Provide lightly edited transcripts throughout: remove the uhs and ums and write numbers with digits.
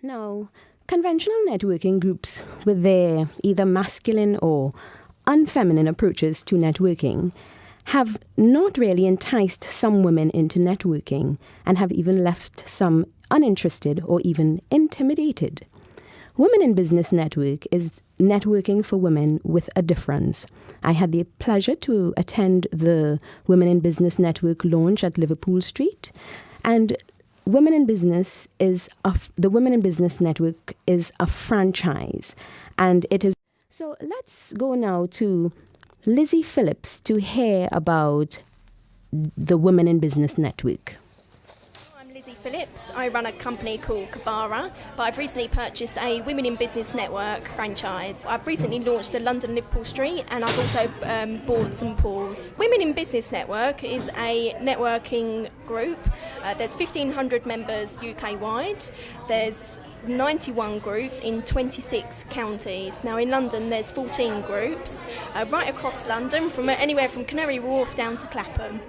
Now, conventional networking groups with their either masculine or unfeminine approaches to networking have not really enticed some women into networking and have even left some uninterested or even intimidated. Women in Business Network is networking for women with a difference. I had the pleasure to attend the Women in Business Network launch at Liverpool Street, and the Women in Business Network is a franchise, and it is. So let's go now to Lizzie Phillips to hear about the Women in Business Network. I'm Lizzie Phillips. I run a company called Cavara, but I've recently purchased a Women in Business Network franchise. I've recently launched the London Liverpool Street, and I've also bought St Paul's. Women in Business Network is a networking group. There's 1,500 members UK-wide. There's 91 groups in 26 counties. Now in London there's 14 groups right across London, from anywhere from Canary Wharf down to Clapham.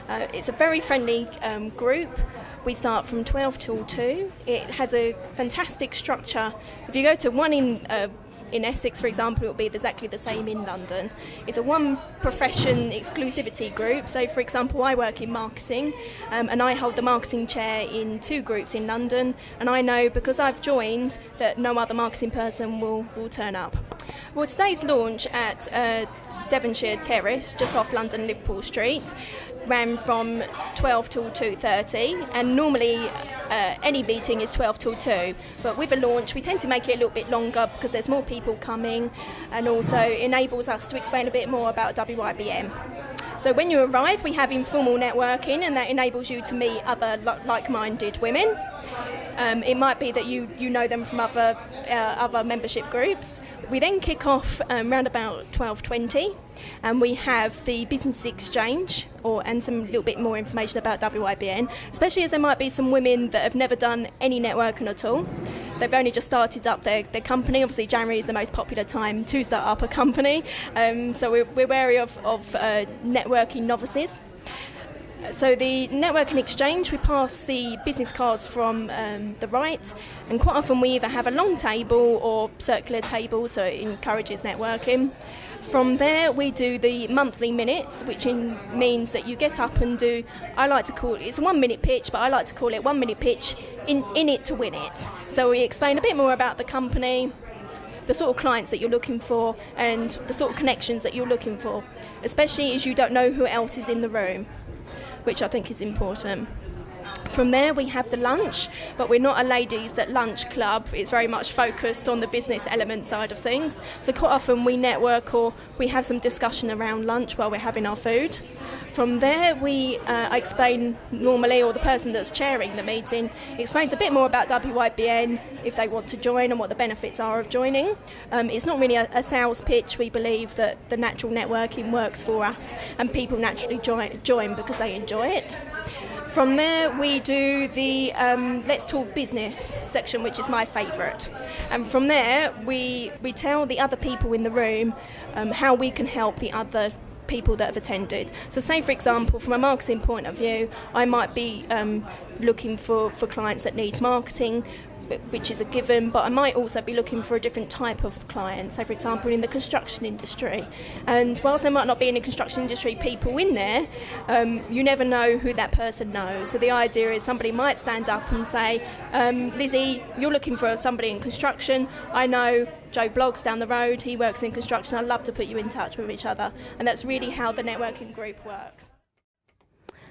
It's a very friendly group. We start from 12 till 2. It has a fantastic structure. If you go to one in Essex, for example, it will be exactly the same in London. It's a one profession exclusivity group. So, for example, I work in marketing and I hold the marketing chair in 2 groups in London, and I know because I've joined that no other marketing person will turn up. Well, today's launch at Devonshire Terrace, just off London Liverpool Street, ran from 12 till 2:30, and normally any meeting is 12 till 2, but with a launch we tend to make it a little bit longer because there's more people coming, and also enables us to explain a bit more about WIBN. So when you arrive we have informal networking, and that enables you to meet other like-minded women. It might be that you know them from other membership groups. We then kick off around about 12:20, and we have the business exchange and some little bit more information about WIBN, especially as there might be some women that have never done any networking at all. They've only just started up their company. Obviously January is the most popular time to start up a company, so we're wary of networking novices. So the networking exchange, we pass the business cards from the right, and quite often we either have a long table or circular table, so it encourages networking. From there we do the monthly minutes, which means that you get up and do, I like to call it, it's a 1 minute pitch, but I like to call it 1 minute pitch in it to win it. So we explain a bit more about the company, the sort of clients that you're looking for, and the sort of connections that you're looking for, especially as you don't know who else is in the room, which I think is important. From there we have the lunch, but we're not a ladies at lunch club. It's very much focused on the business element side of things. So quite often we network or we have some discussion around lunch while we're having our food. From there we explain normally, or the person that's chairing the meeting explains a bit more about WIBN if they want to join and what the benefits are of joining. It's not really a sales pitch. We believe that the natural networking works for us and people naturally join because they enjoy it. From there we do the Let's Talk Business section, which is my favourite. And from there we tell the other people in the room how we can help the other people that have attended. So say for example, from a marketing point of view, I might be looking for clients that need marketing, which is a given, but I might also be looking for a different type of client, say for example in the construction industry. And whilst there might not be any construction industry people in there, you never know who that person knows. So the idea is somebody might stand up and say, Lizzie, you're looking for somebody in construction. I know Joe Bloggs down the road, he works in construction. I'd love to put you in touch with each other. And that's really how the networking group works.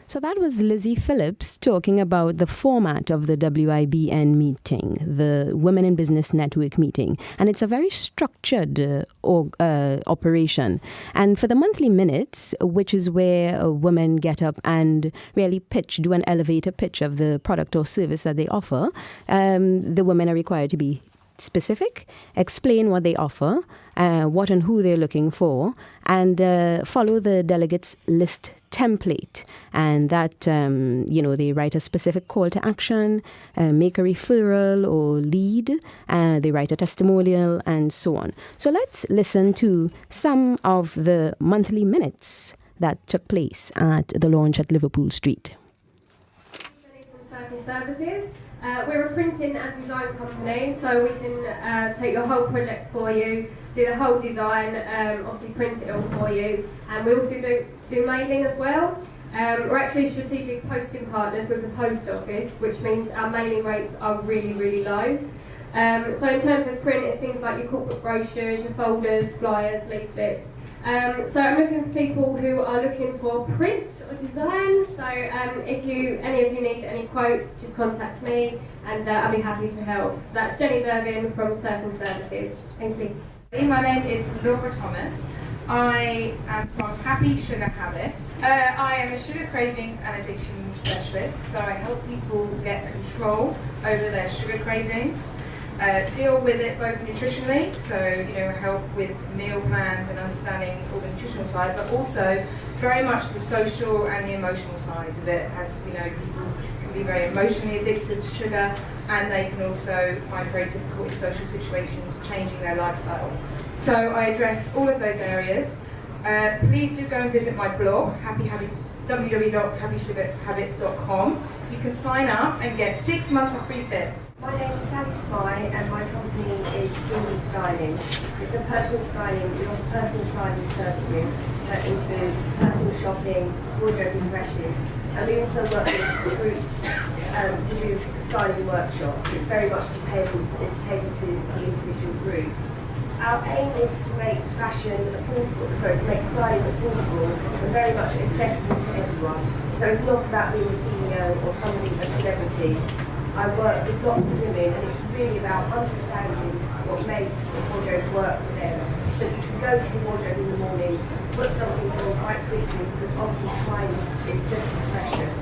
So that was Lizzie Phillips talking about the format of the WIBN meeting, the Women in Business Network meeting. And it's a very structured operation. And for the monthly minutes, which is where women get up and really do an elevator pitch of the product or service that they offer, the women are required to be specific, explain what they offer, what and who they're looking for, and follow the delegates list template. And that, they write a specific call to action, make a referral or lead, they write a testimonial, and so on. So let's listen to some of the monthly minutes that took place at the launch at Liverpool Street. Circle Services. We're a printing and design company, so we can take your whole project for you, do the whole design, obviously print it all for you, and we also do mailing as well. We're actually strategic posting partners with the post office, which means our mailing rates are really, really low. So in terms of print, it's things like your corporate brochures, your folders, flyers, leaflets. So I'm looking for people who are looking for print or design. So if any of you need any quotes, just contact me and I'll be happy to help. So that's Jenny Durbin from Circle Services. Thank you. My name is Laura Thomas. I am from Happy Sugar Habits. I am a sugar cravings and addiction specialist, so I help people get control over their sugar cravings. Deal with it both nutritionally, so help with meal plans and understanding all the nutritional side, but also very much the social and the emotional sides of it, as people can be very emotionally addicted to sugar, and they can also find very difficult in social situations changing their lifestyle. So I address all of those areas. Please do go and visit my blog, www.happysugarhabits.com. You can sign up and get 6 months of free tips. My name is Sally Spy and my company is Jewelry Styling. It's a personal styling, we offer personal styling services that include personal shopping, wardrobe refreshes, and we also work with groups to do styling workshops. It very much depends, it's tailored to the individual groups. Our aim is to make fashion affordable, to make styling affordable and very much accessible to everyone. So it's not about being a CEO or somebody, a celebrity. I work with lots of women and it's really about understanding what makes the wardrobe work for them. So you can go to the wardrobe in the morning, put something on quite quickly because obviously time is just as precious.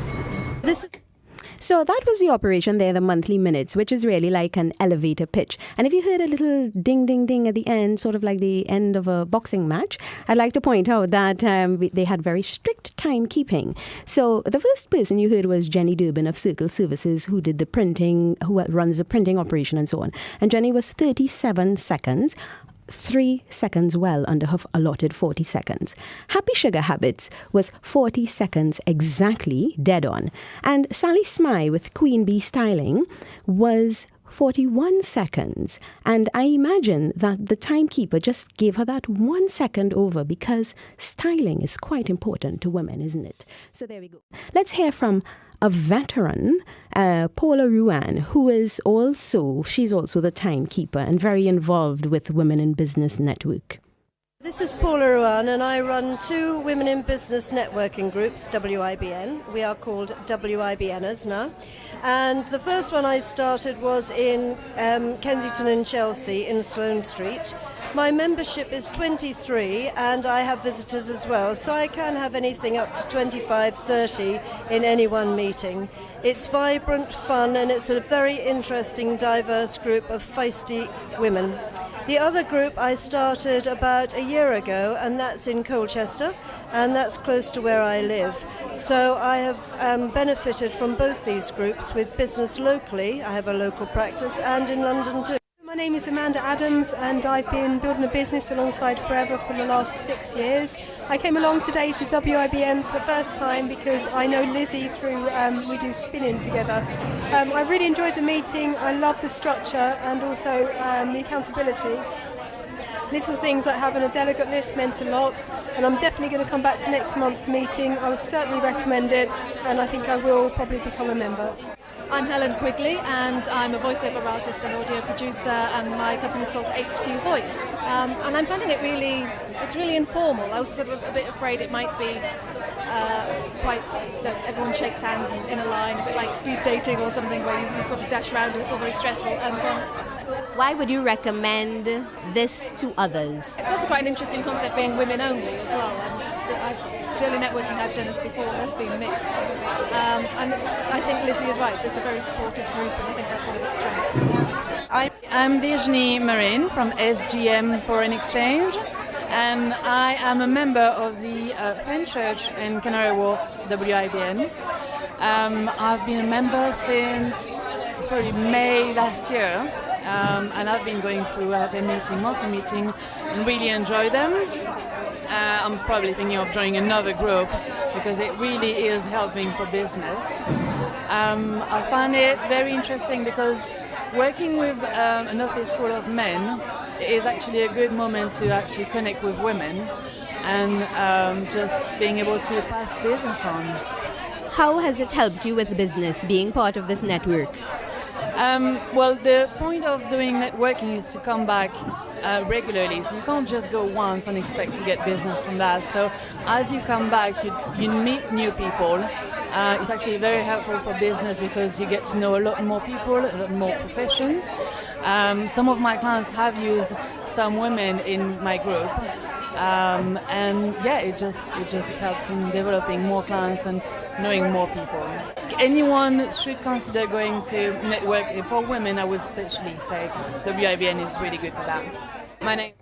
So that was the operation there, the monthly minutes, which is really like an elevator pitch. And if you heard a little ding, ding, ding at the end, sort of like the end of a boxing match, I'd like to point out that they had very strict timekeeping. So the first person you heard was Jenny Durbin of Circle Services, who did the printing, who runs the printing operation and so on. And Jenny was 37 seconds. 3 seconds well under her allotted 40 seconds. Happy Sugar Habits was 40 seconds exactly, dead on. And Sally Smye with Queen Bee Styling was 41 seconds. And I imagine that the timekeeper just gave her that 1 second over because styling is quite important to women, isn't it? So there we go. Let's hear from a veteran, Paula Ruan, who is she's also the timekeeper and very involved with Women in Business Network. This is Paula Ruan and I run 2 Women in Business networking groups, WIBN. We are called WIBNers now. And the first one I started was in Kensington and Chelsea in Sloane Street. My membership is 23 and I have visitors as well, so I can have anything up to 25, 30 in any one meeting. It's vibrant, fun, and it's a very interesting, diverse group of feisty women. The other group I started about a year ago, and that's in Colchester, and that's close to where I live. So I have benefited from both these groups with business locally. I have a local practice, and in London too. My name is Amanda Adams and I've been building a business alongside Forever for the last 6 years. I came along today to WIBN for the first time because I know Lizzie through, we do spinning together. I really enjoyed the meeting, I love the structure and also the accountability. Little things like having a delegate list meant a lot, and I'm definitely going to come back to next month's meeting. I would certainly recommend it and I think I will probably become a member. I'm Helen Quigley and I'm a voiceover artist and audio producer and my company is called HQ Voice. And I'm finding it's really informal. I was sort of a bit afraid it might be everyone shakes hands in a line, a bit like speed dating or something where you've got to dash around and it's all very stressful. And why would you recommend this to others? It's also quite an interesting concept being women only as well. The only networking I've done before has been mixed. And I think Lizzie is right, there's a very supportive group and I think that's one of its strengths. I'm Virginie Marine from SGM Foreign Exchange and I am a member of the Friend Church in Canary Wharf, WIBN. I've been a member since probably May last year and I've been going through their monthly meeting and really enjoy them. I'm probably thinking of joining another group because it really is helping for business. I find it very interesting because working with an office full of men is actually a good moment to actually connect with women and just being able to pass business on. How has it helped you with business, being part of this network? Well, the point of doing networking is to come back regularly, so you can't just go once and expect to get business from that. So as you come back, you meet new people. It's actually very helpful for business because you get to know a lot more people, a lot more professions. Some of my clients have used some women in my group, and yeah, it just helps in developing more clients and knowing more people. Anyone should consider going to network. For women, I would especially say WIBN is really good for that. My name